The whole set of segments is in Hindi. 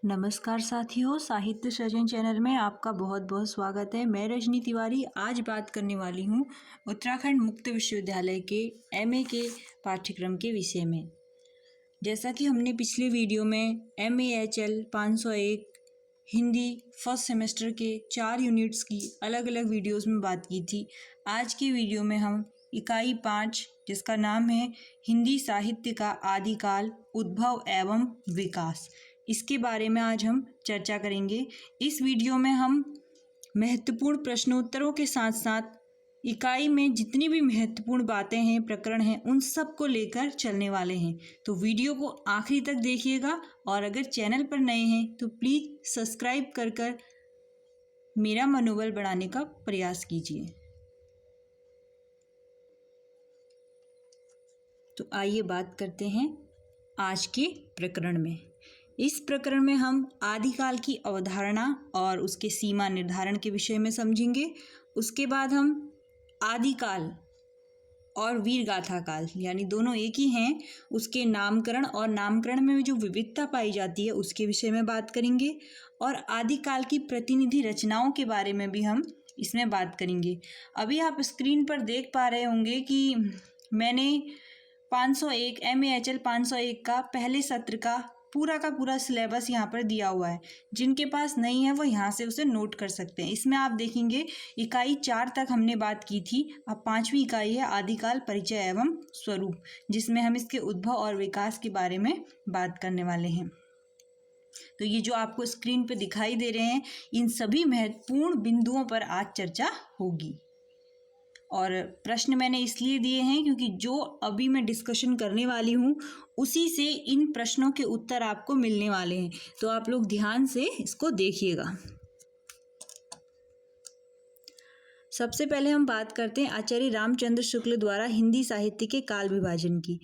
नमस्कार साथियों, साहित्य सृजन चैनल में आपका बहुत बहुत स्वागत है। मैं रजनी तिवारी आज बात करने वाली हूँ उत्तराखंड मुक्त विश्वविद्यालय के एमए के पाठ्यक्रम के विषय में। जैसा कि हमने पिछले वीडियो में MAHL 501 हिंदी फर्स्ट सेमेस्टर के 4 यूनिट्स की अलग अलग वीडियोस में बात की थी। आज की वीडियो में हम इकाई 5 जिसका नाम है हिंदी साहित्य का आदिकाल, उद्भव एवं विकास, इसके बारे में आज हम चर्चा करेंगे। इस वीडियो में हम महत्वपूर्ण प्रश्नोत्तरों के साथ साथ इकाई में जितनी भी महत्वपूर्ण बातें हैं, प्रकरण हैं, उन सब को लेकर चलने वाले हैं। तो वीडियो को आखिरी तक देखिएगा और अगर चैनल पर नए हैं तो प्लीज़ सब्सक्राइब कर मेरा मनोबल बढ़ाने का प्रयास कीजिए। तो आइए बात करते हैं आज के प्रकरण में। इस प्रकरण में हम आदिकाल की अवधारणा और उसके सीमा निर्धारण के विषय में समझेंगे। उसके बाद हम आदिकाल और वीरगाथा काल यानी दोनों एक ही हैं, उसके नामकरण और नामकरण में जो विविधता पाई जाती है उसके विषय में बात करेंगे। और आदिकाल की प्रतिनिधि रचनाओं के बारे में भी हम इसमें बात करेंगे। अभी आप स्क्रीन पर देख पा रहे होंगे कि मैंने 501 MAHL 501 का पहले सत्र का पूरा सिलेबस यहाँ पर दिया हुआ है। जिनके पास नहीं है वो यहाँ से उसे नोट कर सकते हैं। इसमें आप देखेंगे इकाई 4 तक हमने बात की थी। अब 5वीं इकाई है आदिकाल, परिचय एवं स्वरूप, जिसमें हम इसके उद्भव और विकास के बारे में बात करने वाले हैं। तो ये जो आपको स्क्रीन पर दिखाई दे रहे हैं, इन सभी महत्वपूर्ण बिंदुओं पर आज चर्चा होगी। और प्रश्न मैंने इसलिए दिए हैं क्योंकि जो अभी मैं डिस्कशन करने वाली हूँ उसी से इन प्रश्नों के उत्तर आपको मिलने वाले हैं। तो आप लोग ध्यान से इसको देखिएगा। सबसे पहले हम बात करते हैं आचार्य रामचंद्र शुक्ल द्वारा हिंदी साहित्य के काल विभाजन की।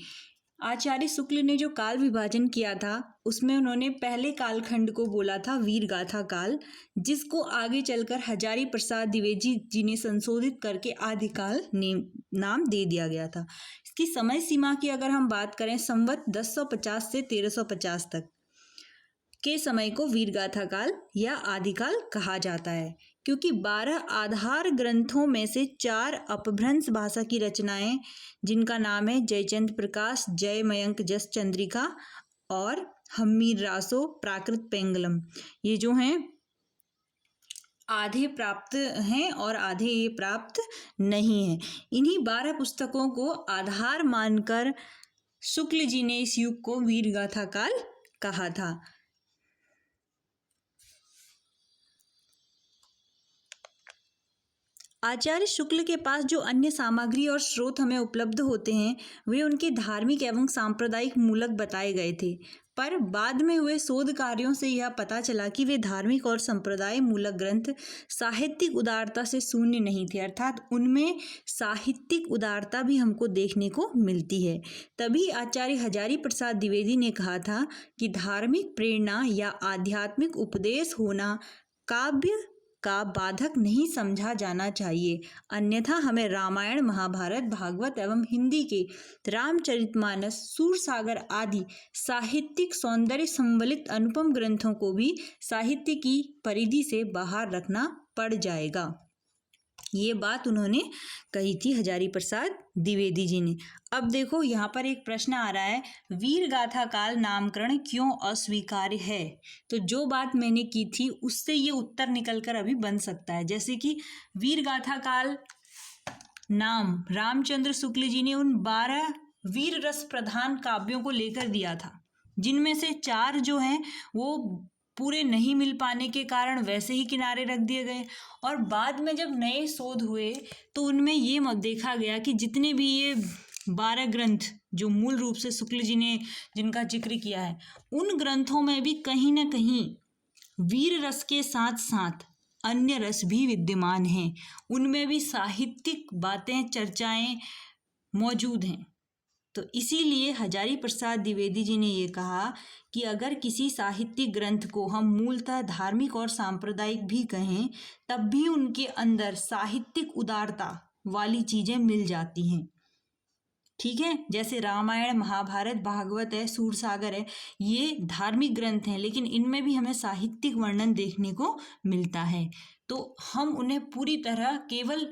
आचार्य शुक्ल ने जो काल विभाजन किया था उसमें उन्होंने पहले कालखंड को बोला था वीरगाथा काल, जिसको आगे चलकर हजारी प्रसाद द्विवेदी जी ने संशोधित करके आदिकाल नाम दे दिया गया था। इसकी समय सीमा की अगर हम बात करें, संवत 1050 से 1350 तक के समय को वीरगाथा काल या आदिकाल कहा जाता है, क्योंकि 12 आधार ग्रंथों में से 4 अपभ्रंश भाषा की रचनाएं, जिनका नाम है जयचंद प्रकाश, जय मयंक जस चंद्रिका और हम्मीर रासो प्राकृत पेंगलम, ये जो हैं आधे प्राप्त हैं और आधे ये प्राप्त नहीं हैं। इन्हीं 12 पुस्तकों को आधार मानकर शुक्ल जी ने इस युग को वीरगाथा काल कहा था। आचार्य शुक्ल के पास जो अन्य सामग्री और स्रोत हमें उपलब्ध होते हैं वे उनके धार्मिक एवं सांप्रदायिक मूलक बताए गए थे, पर बाद में हुए शोध कार्यों से यह पता चला कि वे धार्मिक और संप्रदाय मूलक ग्रंथ साहित्यिक उदारता से शून्य नहीं थे, अर्थात उनमें साहित्यिक उदारता भी हमको देखने को मिलती है। तभी आचार्य हजारी प्रसाद द्विवेदी ने कहा था कि धार्मिक प्रेरणा या आध्यात्मिक उपदेश होना काव्य का बाधक नहीं समझा जाना चाहिए, अन्यथा हमें रामायण, महाभारत, भागवत एवं हिंदी के रामचरितमानस, सूरसागर आदि साहित्यिक सौंदर्य संबलित अनुपम ग्रंथों को भी साहित्य की परिधि से बाहर रखना पड़ जाएगा। ये बात उन्होंने कही थी हजारी प्रसाद द्विवेदी जी ने। अब देखो यहाँ पर एक प्रश्न आ रहा है, वीरगाथा काल नामकरण क्यों अस्वीकार्य है? तो जो बात मैंने की थी उससे ये उत्तर निकलकर अभी बन सकता है। जैसे कि वीरगाथा काल नाम रामचंद्र शुक्ल जी ने उन 12 वीर रस प्रधान काव्यों को लेकर दिया था, जिनमें से 4 जो हैं वो पूरे नहीं मिल पाने के कारण वैसे ही किनारे रख दिए गए। और बाद में जब नए शोध हुए तो उनमें ये मत देखा गया कि जितने भी ये 12 ग्रंथ जो मूल रूप से शुक्ल जी ने जिनका जिक्र किया है, उन ग्रंथों में भी कहीं ना कहीं वीर रस के साथ साथ अन्य रस भी विद्यमान हैं, उनमें भी साहित्यिक बातें, चर्चाएं मौजूद हैं। तो इसीलिए हजारी प्रसाद द्विवेदी जी ने ये कहा कि अगर किसी साहित्यिक ग्रंथ को हम मूलतः धार्मिक और सांप्रदायिक भी कहें, तब भी उनके अंदर साहित्यिक उदारता वाली चीज़ें मिल जाती हैं। ठीक है। जैसे रामायण, महाभारत, भागवत है, सूरसागर है, ये धार्मिक ग्रंथ हैं, लेकिन इनमें भी हमें साहित्यिक वर्णन देखने को मिलता है। तो हम उन्हें पूरी तरह केवल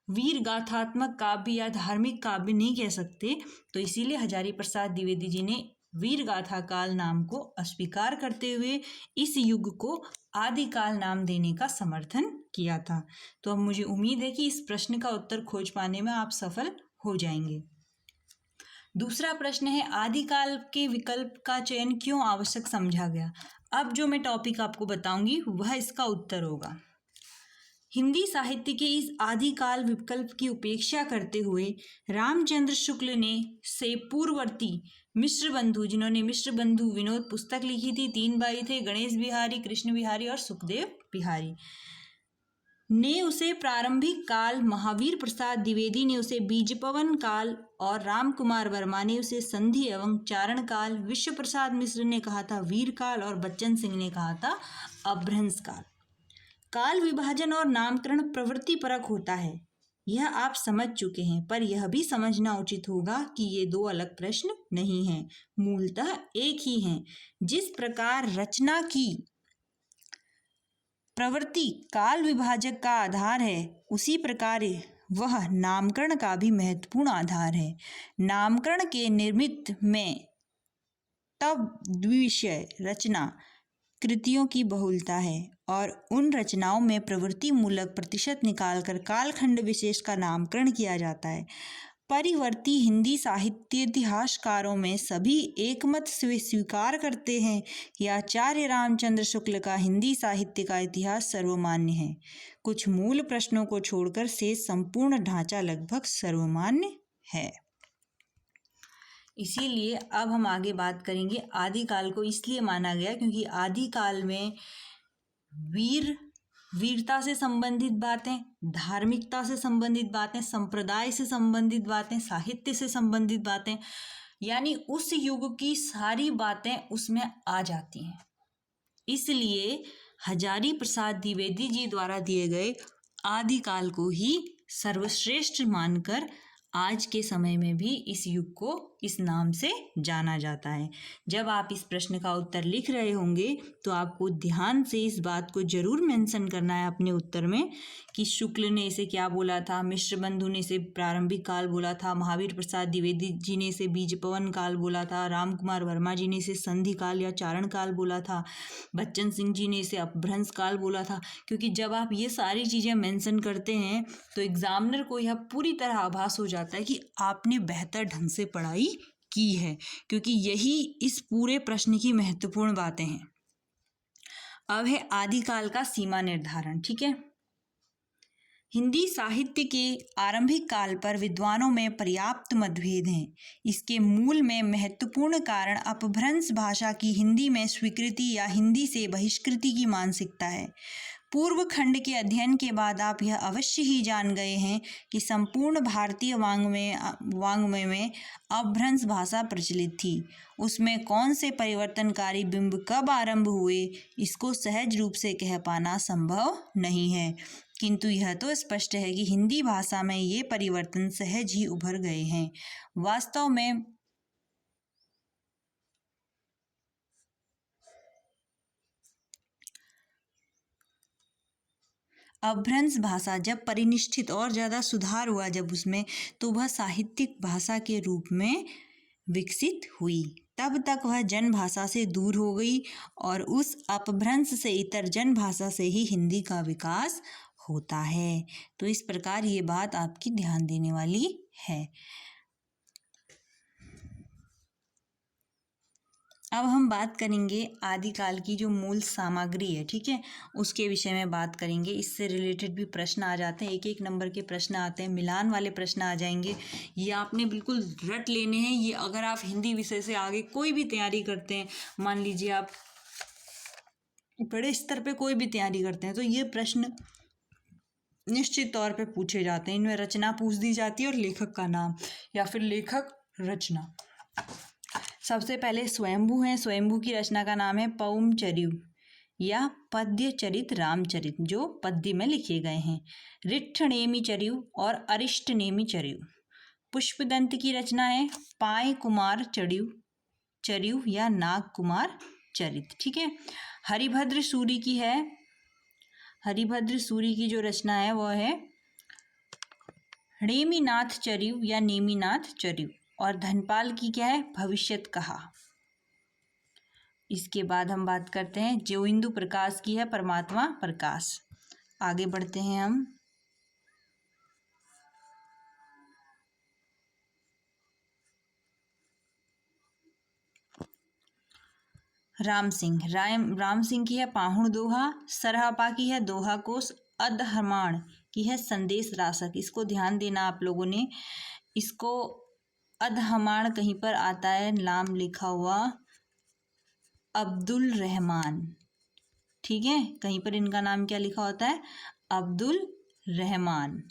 वीर गाथात्मक काव्य या धार्मिक काव्य नहीं कह सकते। तो इसीलिए हजारी प्रसाद द्विवेदी जी ने वीर गाथा काल नाम को अस्वीकार करते हुए इस युग को आदिकाल नाम देने का समर्थन किया था। तो अब मुझे उम्मीद है कि इस प्रश्न का उत्तर खोज पाने में आप सफल हो जाएंगे। दूसरा प्रश्न है, आदिकाल के विकल्प का चयन क्यों आवश्यक समझा गया? अब जो मैं टॉपिक आपको बताऊंगी वह इसका उत्तर होगा। हिंदी साहित्य के इस आदिकाल विकल्प की उपेक्षा करते हुए रामचंद्र शुक्ल ने से पूर्ववर्ती मिश्र बंधु, जिन्होंने मिश्र बंधु विनोद पुस्तक लिखी थी, 3 भाई थे, गणेश बिहारी, कृष्ण बिहारी और सुखदेव बिहारी, ने उसे प्रारंभिक काल, महावीर प्रसाद द्विवेदी ने उसे बीजपवन काल और राम कुमार वर्मा ने उसे संधि एवं चारण काल, विश्व प्रसाद मिश्र ने कहा था वीर काल और बच्चन सिंह ने कहा था अभ्रंश काल। काल विभाजन और नामकरण प्रवृत्ति परक होता है, यह आप समझ चुके हैं, पर यह भी समझना उचित होगा कि ये दो अलग प्रश्न नहीं हैं, मूलतः एक ही हैं। जिस प्रकार रचना की प्रवृत्ति काल विभाजक का आधार है, उसी प्रकार वह नामकरण का भी महत्वपूर्ण आधार है। नामकरण के निर्मित में तब द्विविषय रचना कृतियों की बहुलता है और उन रचनाओं में प्रवृत्ति मूलक प्रतिशत निकालकर कालखंड विशेष का नामकरण किया जाता है। परिवर्ती हिंदी साहित्य इतिहासकारों में सभी एकमत से स्वीकार करते हैं कि आचार्य रामचंद्र शुक्ल का हिंदी साहित्य का इतिहास सर्वमान्य है। कुछ मूल प्रश्नों को छोड़कर शेष संपूर्ण ढांचा लगभग सर्वमान्य है। इसीलिए अब हम आगे बात करेंगे, आदिकाल को इसलिए माना गया क्योंकि आदिकाल में वीरता से संबंधित बातें, धार्मिकता से संबंधित बातें, संप्रदाय से संबंधित बातें, साहित्य से संबंधित बातें, यानी उस युग की सारी बातें उसमें आ जाती हैं। इसलिए हजारी प्रसाद द्विवेदी जी द्वारा दिए गए आदिकाल को ही सर्वश्रेष्ठ मानकर आज के समय में भी इस युग को इस नाम से जाना जाता है। जब आप इस प्रश्न का उत्तर लिख रहे होंगे तो आपको ध्यान से इस बात को जरूर मेंशन करना है अपने उत्तर में कि शुक्ल ने इसे क्या बोला था, मिश्र बंधु ने इसे प्रारंभिक काल बोला था, महावीर प्रसाद द्विवेदी जी ने इसे बीजपवन काल बोला था, राम कुमार वर्मा जी ने इसे संधि काल या चारण काल बोला था, बच्चन सिंह जी ने इसे अपभ्रंश काल बोला था। क्योंकि जब आप ये सारी चीज़ें मेंशन करते हैं तो एग्जामिनर को यह पूरी तरह आभास हो जाता है कि आपने बेहतर ढंग से पढ़ाई की है, क्योंकि यही इस पूरे प्रश्न की महत्वपूर्ण बातें हैं। अब है आदिकाल का सीमा निर्धारण। ठीक है, हिंदी साहित्य के आरंभिक काल पर विद्वानों में पर्याप्त मतभेद हैं। इसके मूल में महत्वपूर्ण कारण अपभ्रंश भाषा की हिंदी में स्वीकृति या हिंदी से बहिष्कृति की मानसिकता है। पूर्व खंड के अध्ययन के बाद आप यह अवश्य ही जान गए हैं कि संपूर्ण भारतीय वाङ्मय में अपभ्रंश भाषा प्रचलित थी। उसमें कौन से परिवर्तनकारी बिंब कब आरंभ हुए, इसको सहज रूप से कह पाना संभव नहीं है, किंतु यह तो स्पष्ट है कि हिंदी भाषा में ये परिवर्तन सहज ही उभर गए हैं। वास्तव में अपभ्रंश भाषा जब परिनिष्ठित और ज़्यादा सुधार हुआ जब उसमें, तो वह साहित्यिक भाषा के रूप में विकसित हुई। तब तक वह जन भाषा से दूर हो गई और उस अपभ्रंश से इतर जन भाषा से ही हिंदी का विकास होता है। तो इस प्रकार ये बात आपकी ध्यान देने वाली है। अब हम बात करेंगे आदिकाल की जो मूल सामग्री है, ठीक है, उसके विषय में बात करेंगे। इससे रिलेटेड भी प्रश्न आ जाते हैं, 1-1 नंबर के प्रश्न आते हैं, मिलान वाले प्रश्न आ जाएंगे। ये आपने बिल्कुल रट लेने हैं। ये अगर आप हिंदी विषय से आगे कोई भी तैयारी करते हैं, मान लीजिए आप बड़े स्तर पे कोई भी तैयारी करते हैं, तो ये प्रश्न निश्चित तौर पे पूछे जाते हैं। इनमें रचना पूछ दी जाती है और लेखक का नाम या फिर लेखक रचना। सबसे पहले स्वयंभू हैं। स्वयंभू की रचना का नाम है पौमचर्यु या पद्य चरित रामचरित, जो पद्य में लिखे गए हैं। रिट्ठनेमि चर्यु और अरिष्टनेमि चर्यु। पुष्पदंत की रचना है पाय कुमार चरियु या नाग कुमार चरित। ठीक है। हरिभद्र सूरी की जो रचना है वह है नेमिनाथ चरियु या नेमिनाथ चरियु। और धनपाल की क्या है, भविष्यत कहा। इसके बाद हम बात करते हैं ज्योतिंदु प्रकाश की है परमात्मा प्रकाश। आगे बढ़ते हैं हम। राम सिंह की है पाहुण दोहा। सरहापा की है दोहा कोश। अधहमाण की है संदेश रासक। इसको ध्यान देना आप लोगों ने, इसको अधहमाण कहीं पर आता है नाम लिखा हुआ अब्दुल रहमान। ठीक है, कहीं पर इनका नाम क्या लिखा होता है, अब्दुल रहमान।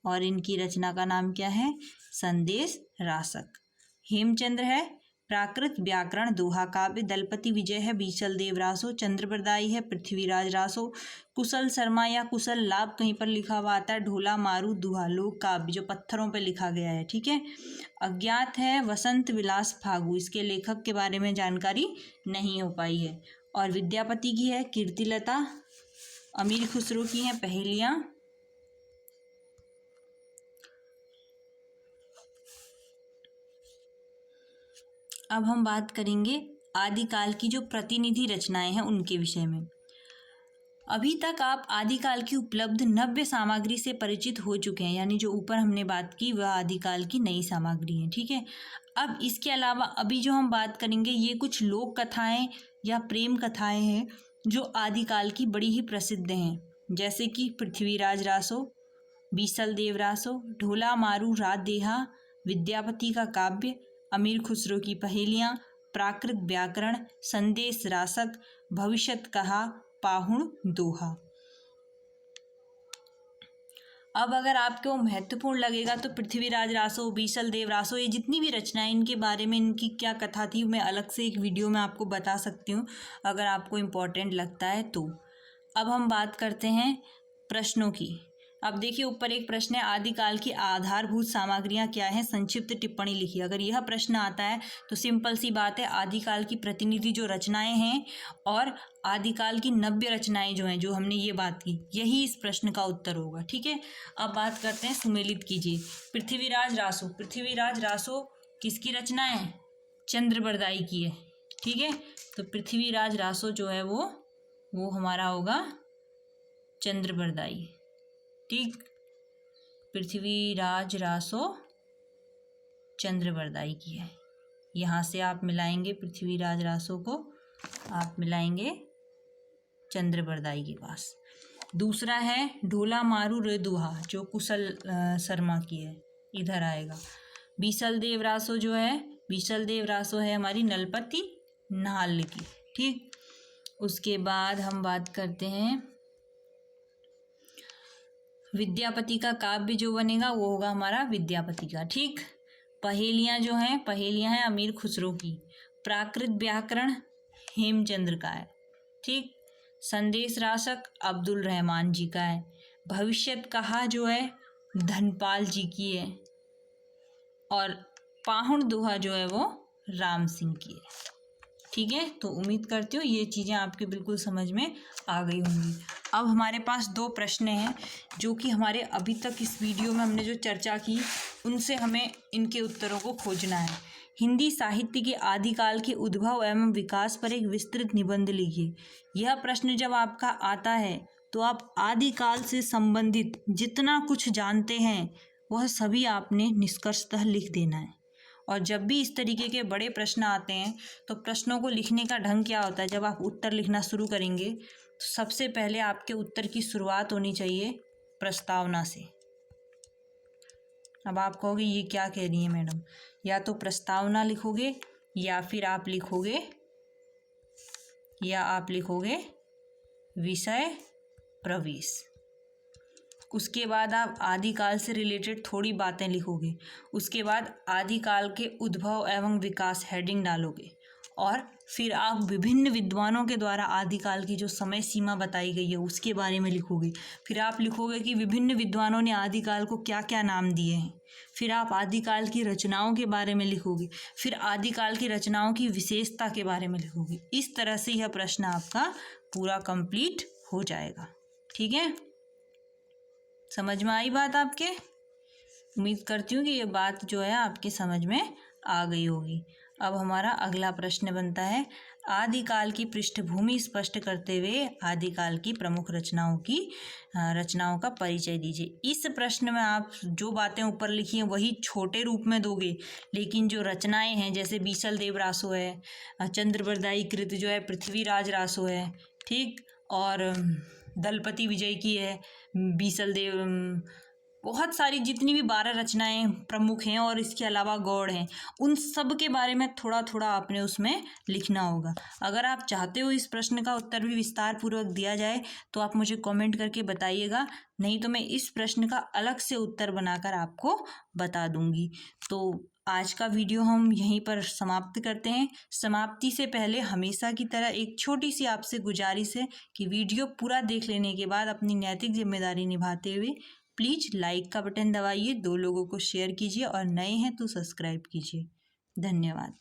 और इनकी रचना का नाम क्या है, संदेश रासक। हेमचंद्र है प्राकृत व्याकरण दोहा काव्य। दलपति विजय है बीचल देव रासो। चंद्रप्रदायी है पृथ्वीराज रासो। कुशल शर्मा या कुशल लाभ कहीं पर लिखा हुआ आता है ढोला मारू दोहा लोक काव्य जो पत्थरों पर लिखा गया है। ठीक है। अज्ञात है वसंत विलास फागु। इसके लेखक के बारे में जानकारी नहीं हो पाई है। और विद्यापति की है कीर्तिलता। अमीर खुसरो की है पहेलियाँ। अब हम बात करेंगे आदिकाल की जो प्रतिनिधि रचनाएं हैं उनके विषय में। अभी तक आप आदिकाल की उपलब्ध नव्य सामग्री से परिचित हो चुके हैं, यानी जो ऊपर हमने बात की वह आदिकाल की नई सामग्री है। ठीक है। अब इसके अलावा अभी जो हम बात करेंगे ये कुछ लोक कथाएं या प्रेम कथाएं हैं जो आदिकाल की बड़ी ही प्रसिद्ध हैं, जैसे कि पृथ्वीराज रासो, बीसल देव रासो, ढोला मारू रात देहा, विद्यापति का काव्य, अमीर खुसरो की पहेलियाँ, प्राकृत व्याकरण, संदेश रासक, भविष्यत कहा, पाहुण दोहा। अब अगर आपको महत्वपूर्ण लगेगा तो पृथ्वीराज रासो, बीसल देव रासो, ये जितनी भी रचनाएं इनके बारे में इनकी क्या कथा थी मैं अलग से एक वीडियो में आपको बता सकती हूँ अगर आपको इम्पोर्टेंट लगता है तो। अब हम बात करते हैं प्रश्नों की। अब देखिए ऊपर एक प्रश्न है आदिकाल की आधारभूत सामग्रियां क्या हैं, संक्षिप्त टिप्पणी लिखिए। अगर यह प्रश्न आता है तो सिंपल सी बात है आदिकाल की प्रतिनिधि जो रचनाएं हैं और आदिकाल की नव्य रचनाएं जो हैं जो हमने ये बात की यही इस प्रश्न का उत्तर होगा। ठीक है। अब बात करते हैं, सुमेलित कीजिए। पृथ्वीराज रासो किसकी रचना है, चंद्रबरदाई की है। ठीक है। तो पृथ्वीराज रासो जो है वो हमारा होगा चंद्रबरदाई। ठीक, पृथ्वीराज रासो चंद्रबरदाई की है। यहाँ से आप मिलाएंगे पृथ्वीराज रासो को, आप मिलाएंगे चंद्रबरदाई के पास। दूसरा है ढोला मारू रे दोहा जो कुशल शर्मा की है, इधर आएगा। बीसल देव रासो जो है, बीसल देव रासो है हमारी नलपति नाल की। ठीक, उसके बाद हम बात करते हैं विद्यापति का काव्य जो बनेगा वो होगा हमारा विद्यापति का। ठीक, पहेलियाँ जो हैं, पहेलियाँ हैं अमीर खुसरो की। प्राकृत व्याकरण हेमचंद्र का है। ठीक, संदेश रासक अब्दुल रहमान जी का है। भविष्यत कहा जो है धनपाल जी की है। और पाहुण दोहा जो है वो राम सिंह की है। ठीक है। तो उम्मीद करती हूँ ये चीज़ें आपके बिल्कुल समझ में आ गई होंगी। अब हमारे पास 2 प्रश्न हैं जो कि हमारे अभी तक इस वीडियो में हमने जो चर्चा की उनसे हमें इनके उत्तरों को खोजना है। हिंदी साहित्य के आदिकाल के उद्भव एवं विकास पर एक विस्तृत निबंध लिखिए। यह प्रश्न जब आपका आता है तो आप आदिकाल से संबंधित जितना कुछ जानते हैं वह सभी आपने निष्कर्षतः लिख देना है। और जब भी इस तरीके के बड़े प्रश्न आते हैं तो प्रश्नों को लिखने का ढंग क्या होता है, जब आप उत्तर लिखना शुरू करेंगे तो सबसे पहले आपके उत्तर की शुरुआत होनी चाहिए प्रस्तावना से। अब आप कहोगे ये क्या कह रही है मैडम, या तो प्रस्तावना लिखोगे या फिर आप लिखोगे विषय प्रवेश। उसके बाद आप आदिकाल से रिलेटेड थोड़ी बातें लिखोगे। उसके बाद आदिकाल के उद्भव एवं विकास हेडिंग डालोगे और फिर आप विभिन्न विद्वानों के द्वारा आदिकाल की जो समय सीमा बताई गई है उसके बारे में लिखोगे। फिर आप लिखोगे कि विभिन्न विद्वानों ने आदिकाल को क्या क्या नाम दिए हैं। फिर आप आदिकाल की रचनाओं के बारे में लिखोगे, फिर आदिकाल की रचनाओं की विशेषता के बारे में लिखोगे। इस तरह से यह प्रश्न आपका पूरा कंप्लीट हो जाएगा। ठीक है, समझ में आई बात आपके? उम्मीद करती हूँ कि ये बात जो है आपके समझ में आ गई होगी। अब हमारा अगला प्रश्न बनता है, आदिकाल की पृष्ठभूमि स्पष्ट करते हुए आदिकाल की प्रमुख रचनाओं का परिचय दीजिए। इस प्रश्न में आप जो बातें ऊपर लिखी हैं वही छोटे रूप में दोगे, लेकिन जो रचनाएं हैं जैसे बीसल देव रासो है, चंद्रबरदाई कृत जो है पृथ्वीराज रासो है, ठीक, और दलपति विजय की है, बीसल देव, बहुत सारी जितनी भी 12 रचनाएं प्रमुख हैं और इसके अलावा गौड़ हैं, उन सब के बारे में थोड़ा थोड़ा आपने उसमें लिखना होगा। अगर आप चाहते हो इस प्रश्न का उत्तर भी विस्तार पूर्वक दिया जाए तो आप मुझे कमेंट करके बताइएगा, नहीं तो मैं इस प्रश्न का अलग से उत्तर बनाकर आपको बता दूंगी। तो आज का वीडियो हम यहीं पर समाप्त करते हैं। समाप्ति से पहले हमेशा की तरह एक छोटी सी आपसे गुजारिश है कि वीडियो पूरा देख लेने के बाद अपनी नैतिक जिम्मेदारी निभाते हुए प्लीज़ लाइक का बटन दबाइए, 2 लोगों को शेयर कीजिए और नए हैं तो सब्सक्राइब कीजिए। धन्यवाद।